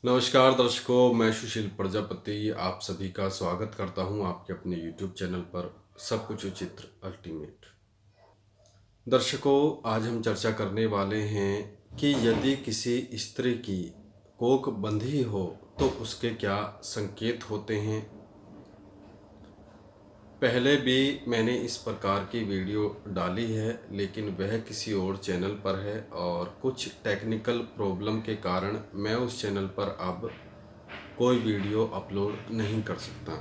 नमस्कार दर्शकों, मैं सुशील प्रजापति आप सभी का स्वागत करता हूं आपके अपने YouTube चैनल पर सब कुछ उचित अल्टीमेट। दर्शकों, आज हम चर्चा करने वाले हैं कि यदि किसी स्त्री की कोख बंधी हो तो उसके क्या संकेत होते हैं। पहले भी मैंने इस प्रकार की वीडियो डाली है, लेकिन वह किसी और चैनल पर है और कुछ टेक्निकल प्रॉब्लम के कारण मैं उस चैनल पर अब कोई वीडियो अपलोड नहीं कर सकता।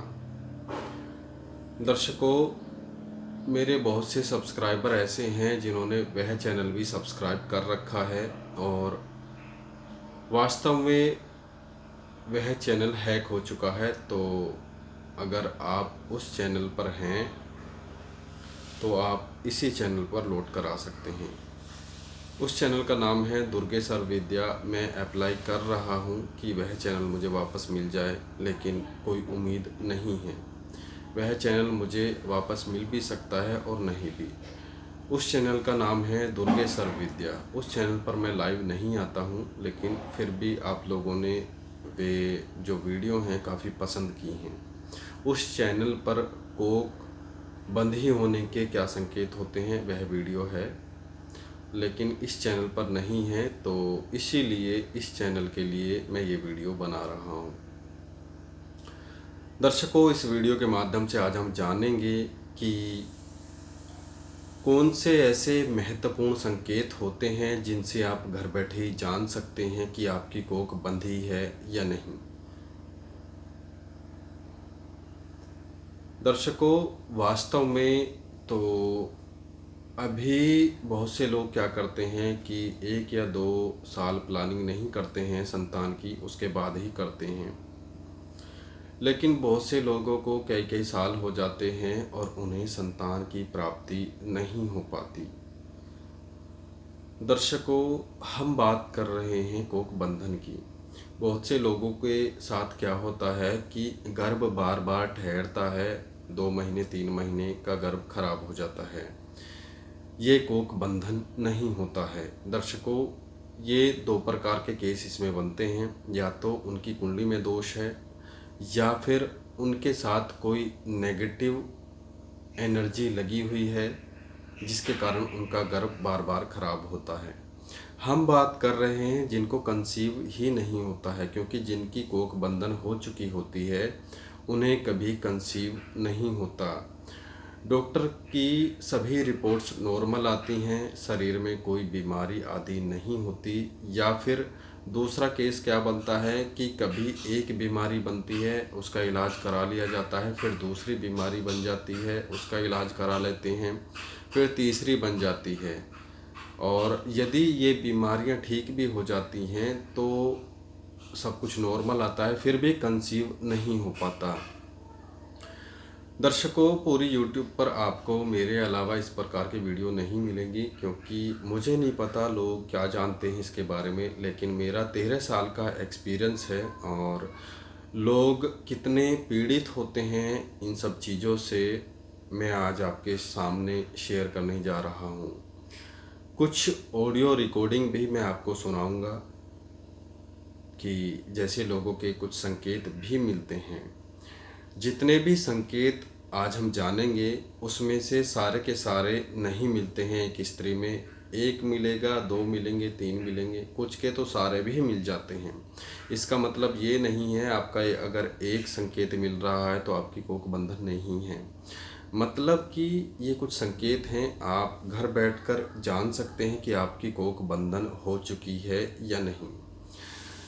दर्शकों, मेरे बहुत से सब्सक्राइबर ऐसे हैं जिन्होंने वह चैनल भी सब्सक्राइब कर रखा है और वास्तव में वह चैनल हैक हो चुका है। तो अगर आप उस चैनल पर हैं तो आप इसी चैनल पर लोड करा सकते हैं। उस चैनल का नाम है दुर्गेश्वर विद्या। मैं अप्लाई कर रहा हूं कि वह चैनल मुझे वापस मिल जाए, लेकिन कोई उम्मीद नहीं है। वह चैनल मुझे वापस मिल भी सकता है और नहीं भी। उस चैनल का नाम है दुर्गेश्वर विद्या। उस चैनल पर मैं लाइव नहीं आता हूं, लेकिन फिर भी आप लोगों ने वे जो वीडियो हैं काफ़ी पसंद की हैं। उस चैनल पर कोख बंधी होने के क्या संकेत होते हैं वह वीडियो है, लेकिन इस चैनल पर नहीं है, तो इसीलिए इस चैनल के लिए मैं ये वीडियो बना रहा हूँ। दर्शकों, इस वीडियो के माध्यम से आज हम जानेंगे कि कौन से ऐसे महत्वपूर्ण संकेत होते हैं जिनसे आप घर बैठे ही जान सकते हैं कि आपकी कोख बंधी है या नहीं। दर्शकों, वास्तव में तो अभी बहुत से लोग क्या करते हैं कि 1 या 2 साल प्लानिंग नहीं करते हैं संतान की, उसके बाद ही करते हैं। लेकिन बहुत से लोगों को कई कई साल हो जाते हैं और उन्हें संतान की प्राप्ति नहीं हो पाती। दर्शकों, हम बात कर रहे हैं कोख बंधन की। बहुत से लोगों के साथ क्या होता है कि गर्भ बार बार ठहरता है, 2 महीने 3 महीने का गर्भ खराब हो जाता है। ये कोख बंधन नहीं होता है। दर्शकों, ये 2 प्रकार के केस इसमें बनते हैं। या तो उनकी कुंडली में दोष है या फिर उनके साथ कोई नेगेटिव एनर्जी लगी हुई है जिसके कारण उनका गर्भ बार बार खराब होता है। हम बात कर रहे हैं जिनको कंसीव ही नहीं होता है, क्योंकि जिनकी कोख बंधन हो चुकी होती है उन्हें कभी कंसीव नहीं होता। डॉक्टर की सभी रिपोर्ट्स नॉर्मल आती हैं, शरीर में कोई बीमारी आदि नहीं होती। या फिर दूसरा केस क्या बनता है कि कभी एक बीमारी बनती है, उसका इलाज करा लिया जाता है, फिर दूसरी बीमारी बन जाती है, उसका इलाज करा लेते हैं, फिर तीसरी बन जाती है। और यदि ये बीमारियां ठीक भी हो जाती हैं तो सब कुछ नॉर्मल आता है, फिर भी कंसीव नहीं हो पाता। दर्शकों, पूरी YouTube पर आपको मेरे अलावा इस प्रकार की वीडियो नहीं मिलेंगी, क्योंकि मुझे नहीं पता लोग क्या जानते हैं इसके बारे में, लेकिन मेरा 13 साल का एक्सपीरियंस है और लोग कितने पीड़ित होते हैं इन सब चीज़ों से मैं आज आपके सामने शेयर करने जा रहा हूँ। कुछ ऑडियो रिकॉर्डिंग भी मैं आपको सुनाऊंगा कि जैसे लोगों के कुछ संकेत भी मिलते हैं। जितने भी संकेत आज हम जानेंगे उसमें से सारे के सारे नहीं मिलते हैं एक स्त्री में। 1 मिलेगा, 2 मिलेंगे, 3 मिलेंगे, कुछ के तो सारे भी मिल जाते हैं। इसका मतलब ये नहीं है आपका अगर एक संकेत मिल रहा है तो आपकी कोख बंधन नहीं है। मतलब कि ये कुछ संकेत हैं, आप घर बैठकर जान सकते हैं कि आपकी कोख बंधन हो चुकी है या नहीं।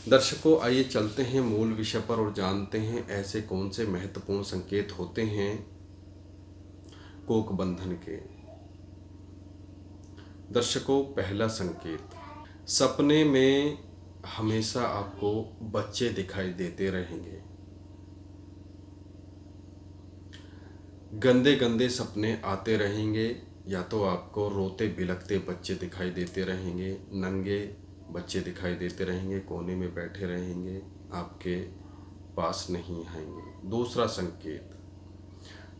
दर्शकों, आइए चलते हैं मूल विषय पर और जानते हैं ऐसे कौन से महत्वपूर्ण संकेत होते हैं कोख बंधन के। दर्शकों, पहला संकेत, सपने में हमेशा आपको बच्चे दिखाई देते रहेंगे। गंदे गंदे सपने आते रहेंगे, या तो आपको रोते बिलखते बच्चे दिखाई देते रहेंगे, नंगे बच्चे दिखाई देते रहेंगे, कोने में बैठे रहेंगे, आपके पास नहीं आएंगे।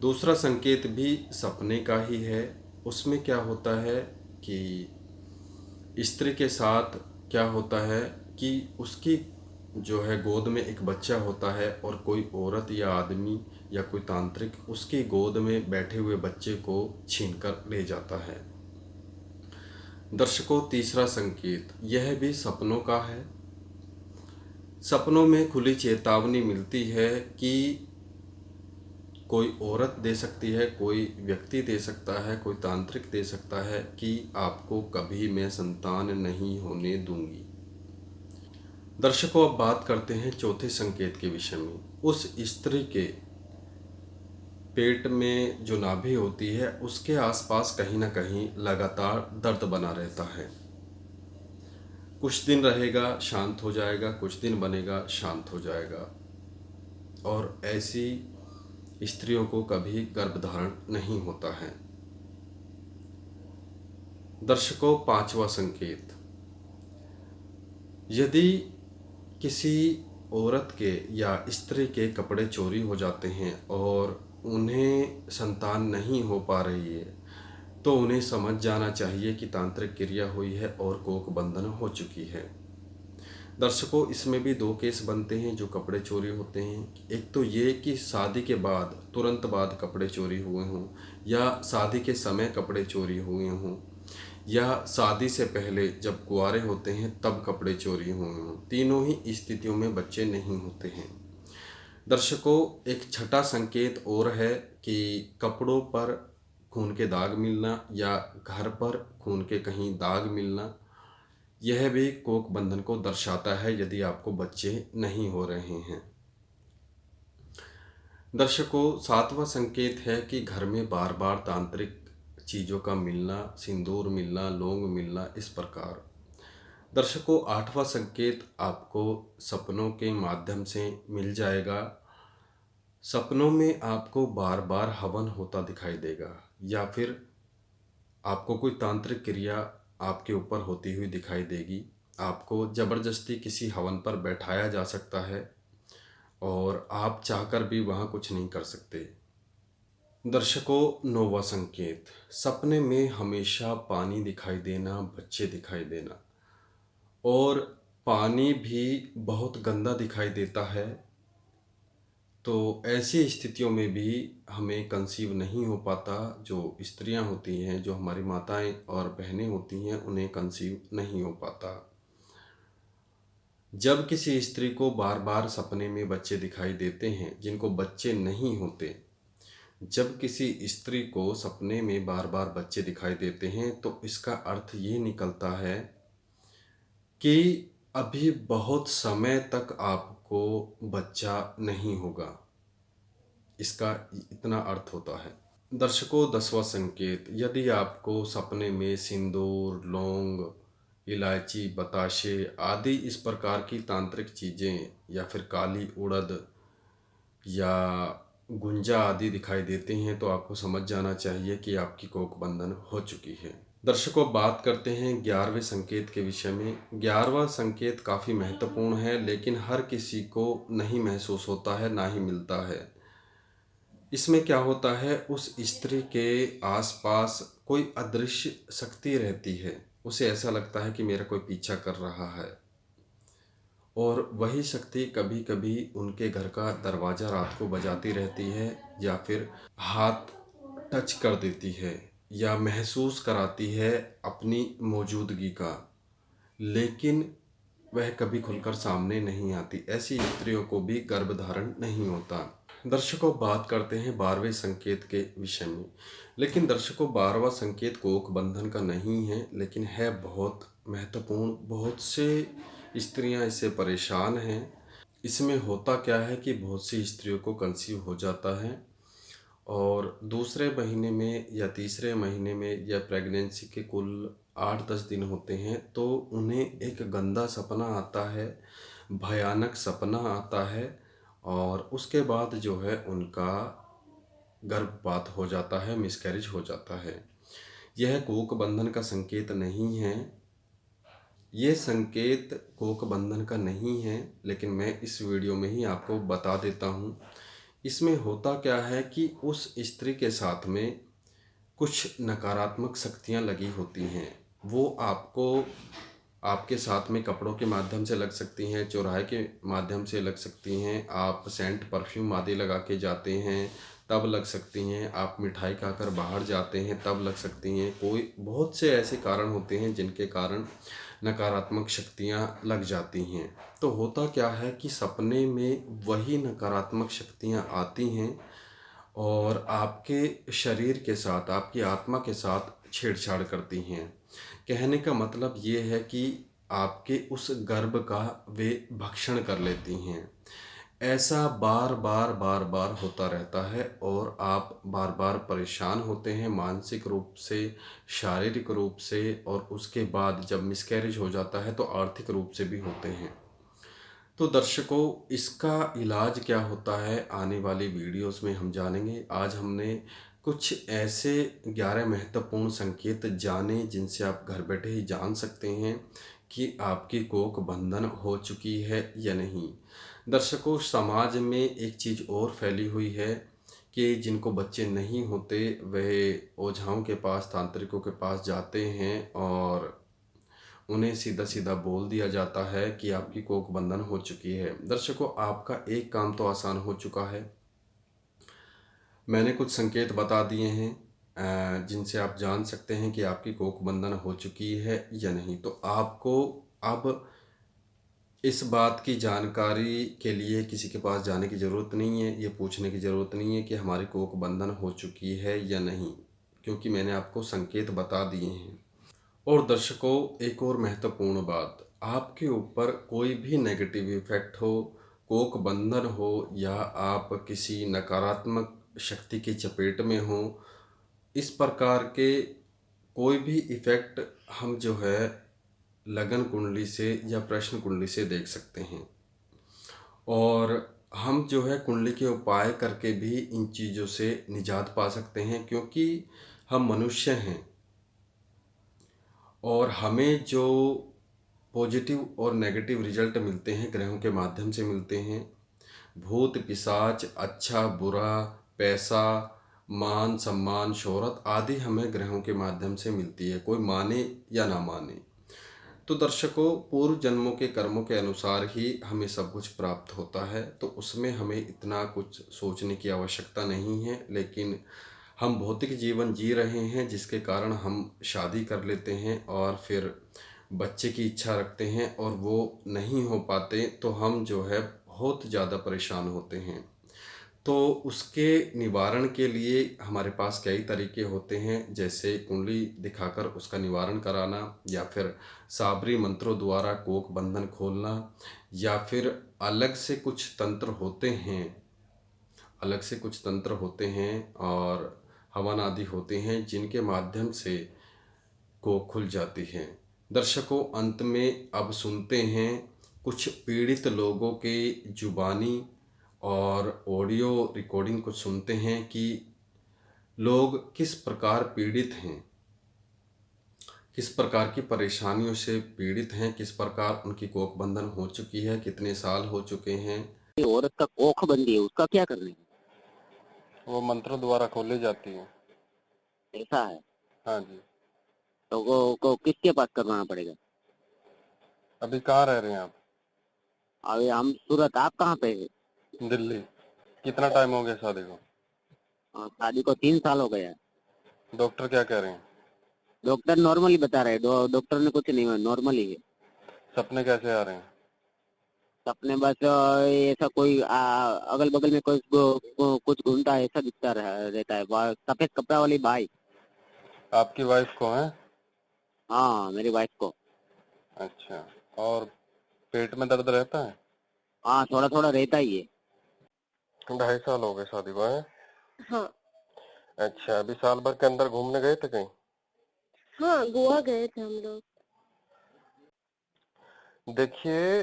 दूसरा संकेत भी सपने का ही है। उसमें क्या होता है कि स्त्री के साथ क्या होता है कि उसकी जो है गोद में एक बच्चा होता है और कोई औरत या आदमी या कोई तांत्रिक उसकी गोद में बैठे हुए बच्चे को छीनकर ले जाता है। दर्शकों, तीसरा संकेत यह भी सपनों का है। सपनों में खुली चेतावनी मिलती है कि कोई औरत दे सकती है, कोई व्यक्ति दे सकता है, कोई तांत्रिक दे सकता है कि आपको कभी मैं संतान नहीं होने दूंगी। दर्शकों, अब बात करते हैं चौथे संकेत के विषय में। उस स्त्री के पेट में जो नाभि होती है उसके आसपास कहीं ना कहीं लगातार दर्द बना रहता है। कुछ दिन रहेगा, शांत हो जाएगा, कुछ दिन बनेगा, शांत हो जाएगा, और ऐसी स्त्रियों को कभी गर्भधारण नहीं होता है। दर्शकों, पांचवा संकेत, यदि किसी औरत के या स्त्री के कपड़े चोरी हो जाते हैं और उन्हें संतान नहीं हो पा रही है तो उन्हें समझ जाना चाहिए कि तांत्रिक क्रिया हुई है और कोक बंधन हो चुकी है। दर्शकों, इसमें भी दो केस बनते हैं जो कपड़े चोरी होते हैं। एक तो ये कि शादी के बाद तुरंत बाद कपड़े चोरी हुए हों, या शादी के समय कपड़े चोरी हुए हों, या शादी से पहले जब कुंवारे होते हैं तब कपड़े चोरी हुए हों। तीनों ही स्थितियों में बच्चे नहीं होते हैं। दर्शकों, एक छठा संकेत और है कि कपड़ों पर खून के दाग मिलना या घर पर खून के कहीं दाग मिलना, यह भी कोक बंधन को दर्शाता है यदि आपको बच्चे नहीं हो रहे हैं। दर्शकों, सातवां संकेत है कि घर में बार बार तांत्रिक चीज़ों का मिलना, सिंदूर मिलना, लौंग मिलना, इस प्रकार। दर्शकों, आठवां संकेत आपको सपनों के माध्यम से मिल जाएगा। सपनों में आपको बार बार हवन होता दिखाई देगा, या फिर आपको कोई तांत्रिक क्रिया आपके ऊपर होती हुई दिखाई देगी। आपको ज़बरदस्ती किसी हवन पर बैठाया जा सकता है और आप चाहकर भी वहाँ कुछ नहीं कर सकते। दर्शकों, नौवां संकेत, सपने में हमेशा पानी दिखाई देना, बच्चे दिखाई देना, और पानी भी बहुत गंदा दिखाई देता है। तो ऐसी स्थितियों में भी हमें कंसीव नहीं हो पाता। जो स्त्रियां होती हैं, जो हमारी माताएं और बहनें होती हैं, उन्हें कंसीव नहीं हो पाता। जब किसी स्त्री को बार बार सपने में बच्चे दिखाई देते हैं जिनको बच्चे नहीं होते, जब किसी स्त्री को सपने में बार बार बच्चे दिखाई देते हैं तो इसका अर्थ ये निकलता है कि अभी बहुत समय तक आपको बच्चा नहीं होगा। इसका इतना अर्थ होता है। दर्शकों, 10वां संकेत, यदि आपको सपने में सिंदूर, लौंग, इलायची, बताशे आदि इस प्रकार की तांत्रिक चीज़ें, या फिर काली उड़द या गुंजा आदि दिखाई देते हैं तो आपको समझ जाना चाहिए कि आपकी कोक बंधन हो चुकी है। दर्शकों, बात करते हैं 11वें संकेत के विषय में। 11वां संकेत काफ़ी महत्वपूर्ण है, लेकिन हर किसी को नहीं महसूस होता है, ना ही मिलता है। इसमें क्या होता है, उस स्त्री के आसपास कोई अदृश्य शक्ति रहती है। उसे ऐसा लगता है कि मेरा कोई पीछा कर रहा है, और वही शक्ति कभी कभी उनके घर का दरवाज़ा रात को बजाती रहती है, या फिर हाथ टच कर देती है, या महसूस कराती है अपनी मौजूदगी का, लेकिन वह कभी खुलकर सामने नहीं आती। ऐसी स्त्रियों को भी गर्भधारण नहीं होता। दर्शकों, बात करते हैं 12वें संकेत के विषय में। लेकिन दर्शकों, 12वां संकेत कोक बंधन का नहीं है, लेकिन है बहुत महत्वपूर्ण। बहुत से स्त्रियां इससे परेशान हैं। इसमें होता क्या है कि बहुत सी स्त्रियों को कंसीव हो जाता है, और दूसरे महीने में या तीसरे महीने में या प्रेगनेंसी के कुल 8-10 दिन होते हैं तो उन्हें एक गंदा सपना आता है, भयानक सपना आता है, और उसके बाद जो है उनका गर्भपात हो जाता है, मिसकैरेज हो जाता है। यह कोक बंधन का संकेत नहीं है। ये संकेत कोक बंधन का नहीं है, लेकिन मैं इस वीडियो में ही आपको बता देता हूँ। इसमें होता क्या है कि उस स्त्री के साथ में कुछ नकारात्मक शक्तियाँ लगी होती हैं। वो आपको आपके साथ में कपड़ों के माध्यम से लग सकती हैं, चौराहे के माध्यम से लग सकती हैं, आप सेंट परफ्यूम आदि लगा के जाते हैं तब लग सकती हैं, आप मिठाई खाकर बाहर जाते हैं तब लग सकती हैं। कोई बहुत से ऐसे कारण होते हैं जिनके कारण नकारात्मक शक्तियाँ लग जाती हैं। तो होता क्या है कि सपने में वही नकारात्मक शक्तियाँ आती हैं और आपके शरीर के साथ, आपकी आत्मा के साथ छेड़छाड़ करती हैं। कहने का मतलब ये है कि आपके उस गर्भ का वे भक्षण कर लेती हैं। ऐसा बार बार बार बार होता रहता है और आप बार बार परेशान होते हैं, मानसिक रूप से, शारीरिक रूप से, और उसके बाद जब मिसकैरेज हो जाता है तो आर्थिक रूप से भी होते हैं। तो दर्शकों, इसका इलाज क्या होता है आने वाली वीडियोस में हम जानेंगे। आज हमने कुछ ऐसे 11 महत्वपूर्ण संकेत जाने जिनसे आप घर बैठे ही जान सकते हैं कि आपकी कोख बंधन हो चुकी है या नहीं। दर्शकों, समाज में एक चीज़ और फैली हुई है कि जिनको बच्चे नहीं होते वह ओझाओं के पास, तांत्रिकों के पास जाते हैं और उन्हें सीधा सीधा बोल दिया जाता है कि आपकी कोख बंधन हो चुकी है। दर्शकों, आपका एक काम तो आसान हो चुका है। मैंने कुछ संकेत बता दिए हैं जिनसे आप जान सकते हैं कि आपकी कोख बंधन हो चुकी है या नहीं। तो आपको अब इस बात की जानकारी के लिए किसी के पास जाने की ज़रूरत नहीं है, ये पूछने की ज़रूरत नहीं है कि हमारी कोख बंधन हो चुकी है या नहीं, क्योंकि मैंने आपको संकेत बता दिए हैं। और दर्शकों, एक और महत्वपूर्ण बात, आपके ऊपर कोई भी नेगेटिव इफेक्ट हो, कोक बंधन हो, या आप किसी नकारात्मक शक्ति की चपेट में हो, इस प्रकार के कोई भी इफेक्ट हम जो है लगन कुंडली से या प्रश्न कुंडली से देख सकते हैं। और हम जो है कुंडली के उपाय करके भी इन चीज़ों से निजात पा सकते हैं, क्योंकि हम मनुष्य हैं और हमें जो पॉजिटिव और नेगेटिव रिजल्ट मिलते हैं ग्रहों के माध्यम से मिलते हैं। भूत पिशाच, अच्छा बुरा, पैसा, मान सम्मान, शोहरत आदि हमें ग्रहों के माध्यम से मिलती है, कोई माने या ना माने। तो दर्शकों, पूर्व जन्मों के कर्मों के अनुसार ही हमें सब कुछ प्राप्त होता है, तो उसमें हमें इतना कुछ सोचने की आवश्यकता नहीं है। लेकिन हम भौतिक जीवन जी रहे हैं जिसके कारण हम शादी कर लेते हैं और फिर बच्चे की इच्छा रखते हैं और वो नहीं हो पाते, तो हम जो है बहुत ज़्यादा परेशान होते हैं। तो उसके निवारण के लिए हमारे पास कई तरीके होते हैं, जैसे कुंडली दिखाकर उसका निवारण कराना, या फिर साबरी मंत्रों द्वारा कोख बंधन खोलना, या फिर अलग से कुछ तंत्र होते हैं, अलग से कुछ तंत्र होते हैं और हवन आदि होते हैं जिनके माध्यम से कोख खुल जाती है। दर्शकों, अंत में अब सुनते हैं कुछ पीड़ित लोगों के जुबानी और ऑडियो रिकॉर्डिंग को सुनते हैं कि लोग किस प्रकार पीड़ित हैं, किस प्रकार की परेशानियों से पीड़ित हैं, किस प्रकार उनकी कोख बंधन हो चुकी है, कितने साल हो चुके हैं। औरत का कोख बंदी है, उसका क्या करना है? वो मंत्रों द्वारा खोली जाती है। ऐसा है? हाँ जी। तो को किसके पास करवाना पड़ेगा? अभी कहाँ रह रहे हैं आप? अभी हम सूरत, आप कहाँ पे है? दिल्ली। कितना टाइम हो गया शादी को? शादी को 3 साल हो गया। डॉक्टर क्या कह रहे हैं? डॉक्टर नॉर्मल ही बता रहे हैं, डॉक्टर ने कुछ नहीं, नॉर्मल ही है। सपने कैसे आ रहे हैं? सपने बस ऐसा कोई अगल बगल में कोई कुछ घूमता है, ऐसा दिखता रहता है। सफेद कपड़ा वाली बाइक। आपकी वाइफ को है? हाँ, मेरी वाइफ को। अच्छा। और पेट में दर्द रहता है? हाँ, थोड़ा थोड़ा रहता ही है। 2.5 साल हो गए शादी को, है? हाँ। अच्छा, अभी साल भर के अंदर घूमने गए थे कहीं? हाँ, गोवा गए थे हम लोग। देखिए,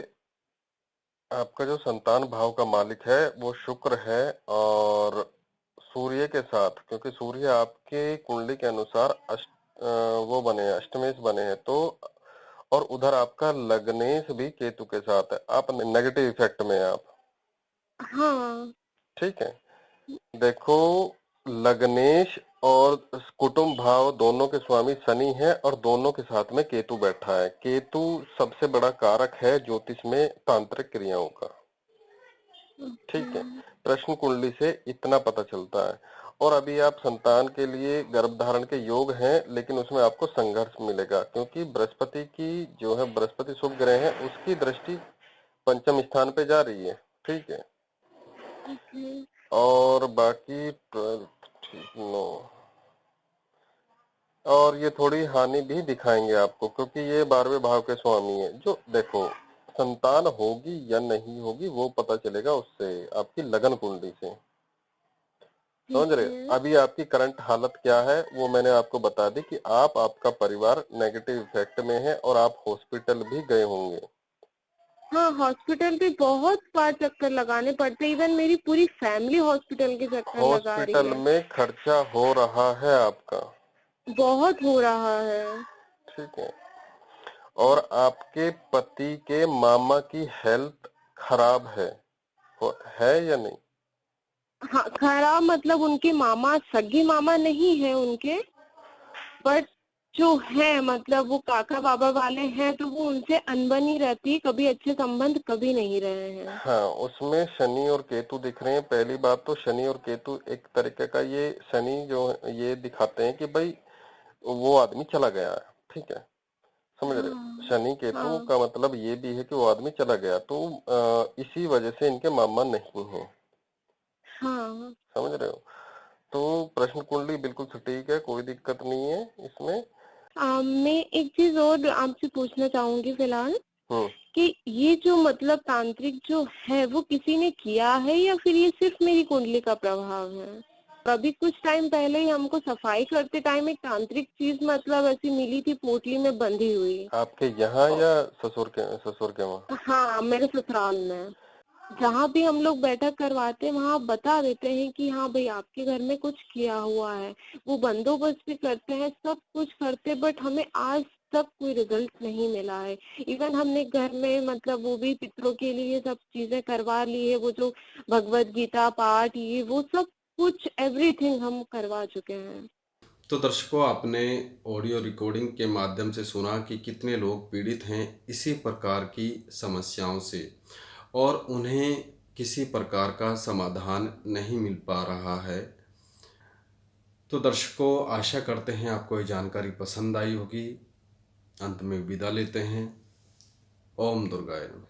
आपका जो संतान भाव का मालिक है वो शुक्र है, और सूर्य के साथ, क्योंकि सूर्य आपके कुंडली के अनुसार वो बने हैं, अष्टमेश बने हैं, तो और उधर आपका लग्नेश भी केतु के साथ है। आप नेगेटिव इफेक्ट में हैं आप। हाँ। ठीक है। देखो, लग्नेश और कुटुंब भाव दोनों के स्वामी शनि है और दोनों के साथ में केतु बैठा है। केतु सबसे बड़ा कारक है ज्योतिष में तांत्रिक क्रियाओं का। ठीक है, प्रश्न कुंडली से इतना पता चलता है। और अभी आप संतान के लिए गर्भ धारण के योग हैं, लेकिन उसमें आपको संघर्ष मिलेगा, क्योंकि बृहस्पति की जो है, बृहस्पति शुभ ग्रह है, उसकी दृष्टि पंचम स्थान पे जा रही है। ठीक है, और बाकी ठीक नो, और ये थोड़ी हानि भी दिखाएंगे आपको, क्योंकि ये 12वें भाव के स्वामी है। जो देखो, संतान होगी या नहीं होगी वो पता चलेगा उससे, आपकी लगन कुंडली से। समझ रहे? अभी आपकी करंट हालत क्या है वो मैंने आपको बता दी कि आपका परिवार नेगेटिव इफेक्ट में है और आप हॉस्पिटल भी गए होंगे। हाँ, हॉस्पिटल भी बहुत बार चक्कर लगाने पड़ते हैं। इवन मेरी पूरी फैमिली हॉस्पिटल के चक्कर लगा रही है। हॉस्पिटल में खर्चा हो रहा है आपका, बहुत हो रहा है। ठीक है। और आपके पति के मामा की हेल्थ खराब है या नहीं? हाँ, खराब मतलब उनके मामा सगे मामा नहीं है उनके, बट जो है मतलब वो काका बाबा वाले हैं, तो वो उनसे अनबनी रहती, कभी अच्छे संबंध कभी नहीं रहे हैं। हाँ, उसमें शनि और केतु दिख रहे हैं। पहली बात तो शनि और केतु एक तरीके का, ये शनि जो ये दिखाते हैं कि भाई वो आदमी चला गया है। ठीक है, समझ रहे हो? शनि केतु का मतलब ये भी है कि वो आदमी चला गया, तो इसी वजह से इनके मामा नहीं है। हाँ, समझ रहे हो? तो प्रश्न कुंडली बिल्कुल सटीक है, कोई दिक्कत नहीं है इसमें। मैं एक चीज और आपसे पूछना चाहूंगी फिलहाल कि ये जो मतलब तांत्रिक जो है वो किसी ने किया है या फिर ये सिर्फ मेरी कुंडली का प्रभाव है? अभी कुछ टाइम पहले ही हमको सफाई करते टाइम एक तांत्रिक चीज मतलब ऐसी मिली थी, पोटली में बंधी हुई। आपके यहाँ या ससुर के वहाँ? हाँ, मेरे ससुराल में। जहाँ भी हम लोग बैठक करवाते हैं वहाँ बता देते हैं कि हाँ भाई आपके घर में कुछ किया हुआ है। वो बंदोबस्त भी करते हैं, सब कुछ करते, बट हमें आज तक कोई रिजल्ट नहीं मिला है। इवन हमने घर में मतलब वो भी पितरों के लिए सब चीजें करवा ली है, वो जो भगवत गीता पाठ ये वो सब कुछ एवरीथिंग हम करवा चुके हैं। तो दर्शकों, आपने ऑडियो रिकॉर्डिंग के माध्यम से सुना कि कितने लोग पीड़ित हैं इसी प्रकार की समस्याओं से और उन्हें किसी प्रकार का समाधान नहीं मिल पा रहा है। तो दर्शकों, आशा करते हैं आपको ये जानकारी पसंद आई होगी। अंत में विदा लेते हैं। ओम दुर्गाय नमः।